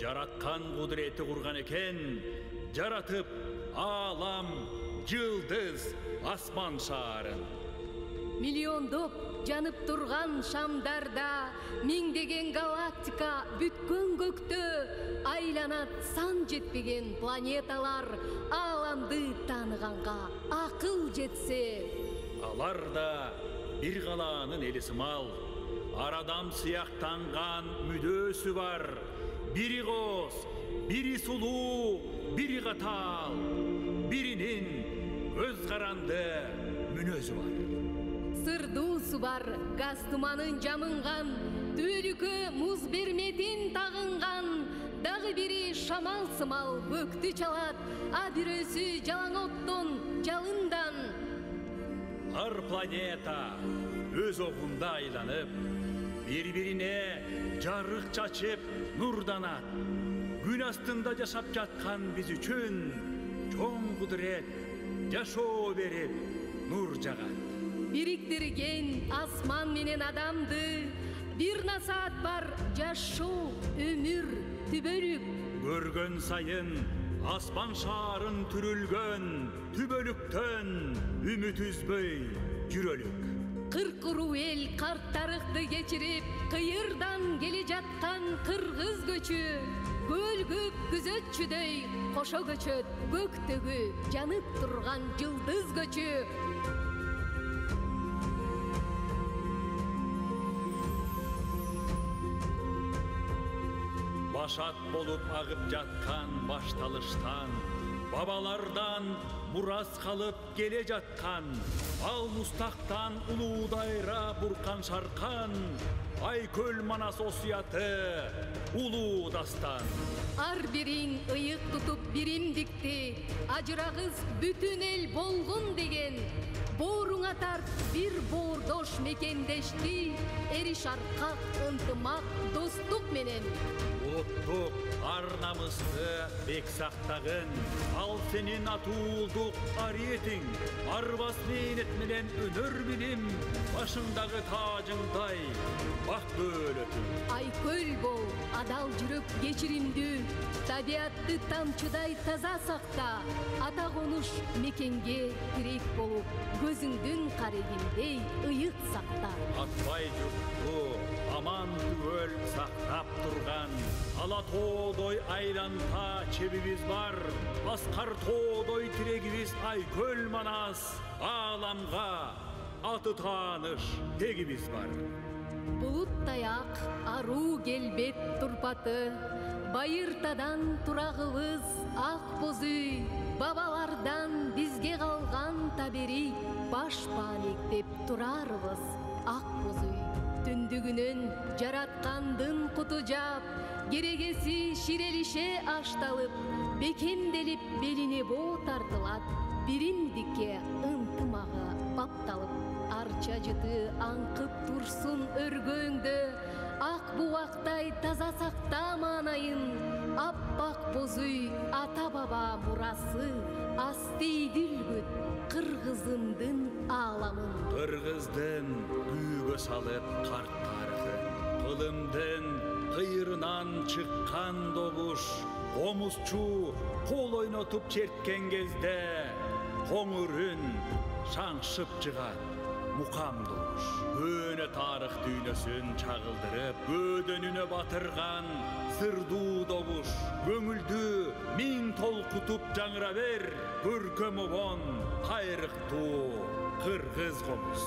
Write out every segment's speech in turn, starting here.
жараткан кудурети курган экен, жаратып аалам, жылдыз, асман шаарын. Миллиондоп жанып турган шамдарда миңдеген галактика бүткөн көктө айланат сан жетпеген планеталар. Ааламды тааныганга акыл жетсе, Алар да бир калаанын эли сымал, арадам сыяктанган мүдөөсү бар. Бири кооз, бири сулуу, бири катаал, биринин көз каранды мүнөзү бар. Сырдуусу бар, газ туманын жамынган, түбөлүккө муз берметин тагынган, дагы бири шамал сымал көктү чалат, а бирөөсү жалаң оттон, жалындан. Ар планета өз огунда айланып, бири-бирине жарык чачып нурданат. Күн астында жашап жаткан биз үчүн чоң кудурет жашоо берип нур жагат. Бириктирген асман менен адамды, бир насаат бар жашоо, өмүр, түбөлүк. Көргөн сайын асман шаарын түрүлгөн түбөлүктөн үмүт үзбөй жүрөлүк. Кыркыруу эл карттарыкты кечирип, кыйырдан келе жаткан кыргыз көчү, көлгүп күзөтчүдөй кошо көчөт, көктөгү жанып турган жылдыз көчү. Башат болуп агып жаткан башталыштан, бабалардан мурас калып келе жаткан, ал мустактан улуудайра буркан шаркан, Айкөл Манас осуяты улуу дастан. Ар бириң ыйык тутуп биримдикти, ажырагыз бүтүн эл болгон деген, бооруңа тарт бир боордош мекендешти, эри шаркак, ынтымак, достук менен. Улуттук ар намысты бек сактагын, ал сенин атуулдук ариетиң, арбас мээнет менен өнөр билим, башыңдагы таажыңдай бак дөөлөтүң. Айкөл бол, адал жүрөк кечиримдүү, табиатты тамчыдай таза сакта, ата конуш мекенге тирек болуп, көзүңдүн карегиндей ыйык сакта. Атбай журтту аман түгөл сактап турган, ала тоодой айланта чебибиз бар, аскар тоодой тирегибиз Айкөл Манас, ааламга аты тааныш тегибиз бар. Булуттай ак аруу келбет турпаты, байыртадан турагыбыз ак боз үй, бабалардан бизге калган табери, баш баалектеп турарыбыз ак боз үй. Түндүгүнөн жараткандын куту жаап, керегеси ширелише ашталып, бекемделип белине боо тартылат, биримдикке ынтымагы бапталып, арча жыты аңкып турсун өргөңдө, ак буактай таза сакта маанайын, аппак боз үй ата баба мурасы, асти дүлгүт кыргызымдын ааламын. Кыргыздын күүгө салып карт тарыхын, кылымдын кыйырынан чыккан добуш, комузчу кол ойнотуп черткен кезде, коңурун шаңшып жыгат мукам добуш. Көөнө тарых дүйнөсүн чагылдырып, бөөдөнүнө батырган сырдуу добуш, көңүлдү миң толкутуп жаңыра бер, көркөм обон кайрыктуу кыргыз комуз.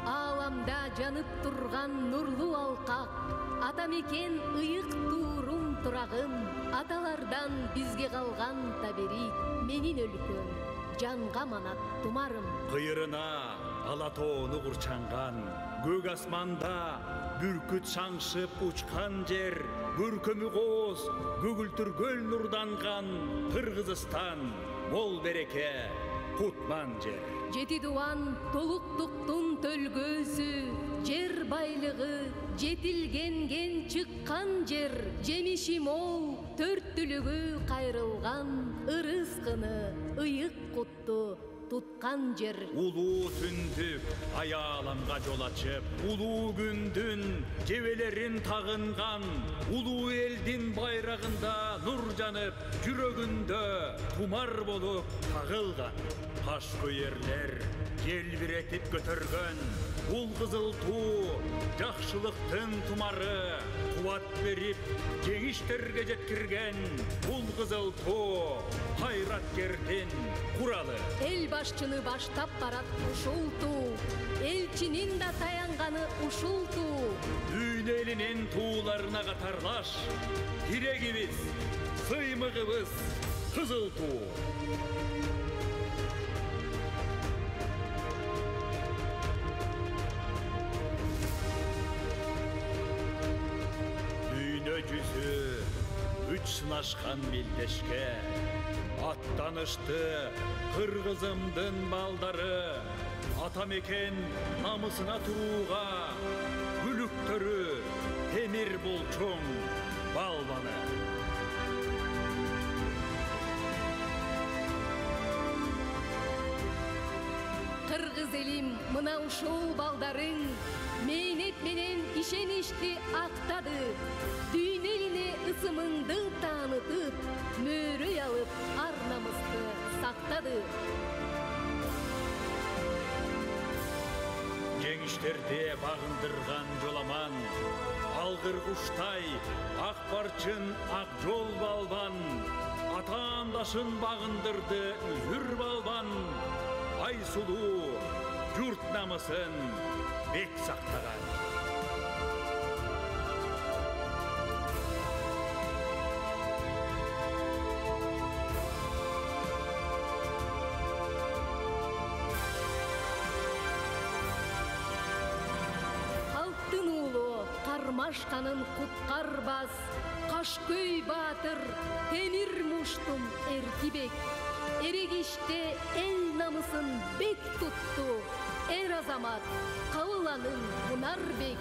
Ааламда жанып турган нурлуу алкак, ата мекен ыйык туурум турагым, аталардан бизге калган табери, менин өлкөм, жанга манат тумарым. Кыйырына алатоону курчанган, көк асманда бүркүт шаңшып учкан жер, көркөмү кооз көгүлтүргөн нурданган Кыргызстан, мол береке кутман жер. Жети дуан толуктуктун төлгөөсү, жер байлыгы жетилгенген чыккан жер, жемиши мол, төрттүлүгү кайрылган, ырыскыны ыйык кутту туткан жер. Улуу түндүк аяламга жол ачып, улуу күндүн жебелерин тагынган, улуу элдин байрагында нур жанып, жүрөгүндө тумар болуп тагылган. Каш көйерлер желбиретип көтөргөн, ул кызыл туу жакшылыктын тумары, кубат берип жеңиштерге жеткирген, ул кызыл туу кайраткердин куралы. Эл башчыны баштап барат ушул туу, элчинин да таянганы ушул туу. Дүйнө элинин тууларына катарлаш, тирегибиз, сыймыгыбыз кызыл туу. Дүйнө жүзү үч сынашкан мелдешке аттанышты кыргызымдын балдары, ата мекен намысына турууга бүлүктөрү темир болчоң балбаны. Кыргыз элим мына ушул балдарың мээнет менен ишеничти актады. Дүйнө элине ысымыңды таанытып, мөөрөй алып ар намысты сактады. Жеңиштерде багындырган жоламан, алгыр куштай ак барчын ак жол балбан, атаандашын багындырды үзүр балбан, айсулуу журт намысын бек сактаган. Халктын уулу кармашканын куткарбас, Кашкөй баатыр темир муштум эркибек. Эрегиште эл намысын бек тутту, эр азамат Кабыланын Мунарбек.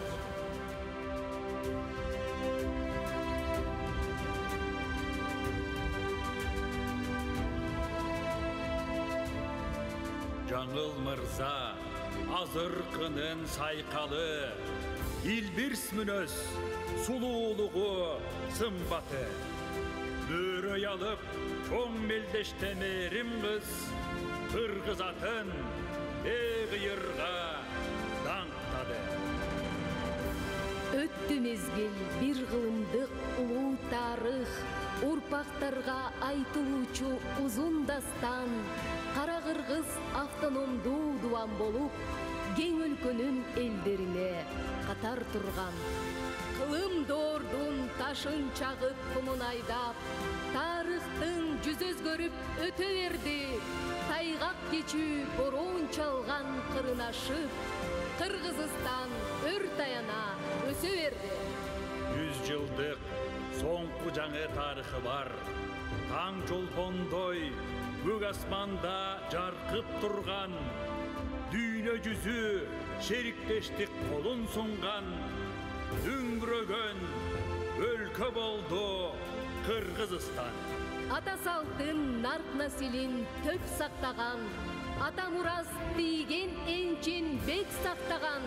Жаңыл мырза азыркынын сайкалы, илбирс мүнөз сулуулугу сымбаты, бөөрөй алып чоң мелдеште мээрим кыз, кыргыз атын эгыйырга даңктады. Өттү мезгил бир кылымдык улуу тарых, урпактарга айтылуучу узун дастан. Кара кыргыз автономдуу дубан болуп, кең өлкөнүн элдерине катар турган. Кылым доордун ташын чагып кумун айдап, тарыхтын жүз өзгөрүп өтө берди. Тайгак кечүү бороон чалган кырын ашып, Кыргызстан өр таяна өсө берди. 100 жылдык соңку жаңы тарыхы бар, таң жолпондой көк асманда жаркып турган, дүйнө жүзү шериктештик колун сунган, үңгүрөгөн өлкө болду Кыргызстан. Ата салтын нарк насилин төп сактаган, ата мурас тийген энчин бек сактаган,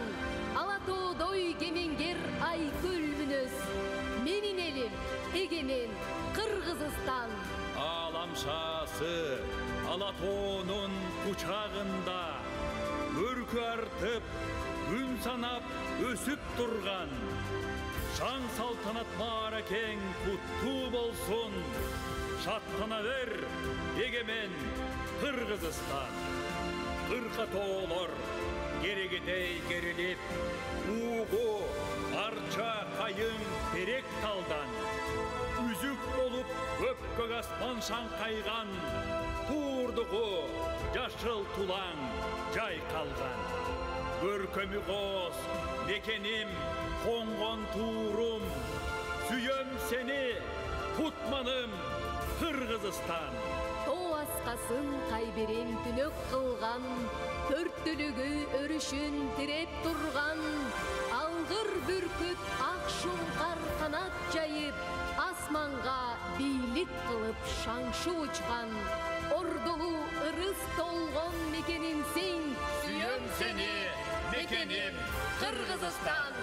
ала тоодой кемеңгер айкөл мүнөз, менин элим эгемен Кыргызстан. Аламшасы Алатоонун кучагында өркү артып, күн санап өсүп турган, шаң салтанат мааракең куттуу болсун, шаттана бер эгемен Кыргызстан. Кырка тоолор керегедей керилип, угу арча кайың терек талдан, үзүк болуп көпкөк аспан шаңкайган, туурдугу жашыл тулаң жайкалган. Көркөмү коз мекеним, коңгон туурум, сүйөм сени кутманым Кыргызстан. Тоо аскасын кайберем түнөк кылган, төрттүлүгү өрүшүн тиреп турган, алгыр бүркүт ак шуңкар канат жайып, асманга бийлик кылып шаңшып учкан, Ордолу ырыс толгон мекенimсиң. Сүйем сени, мекеним Кыргызстан.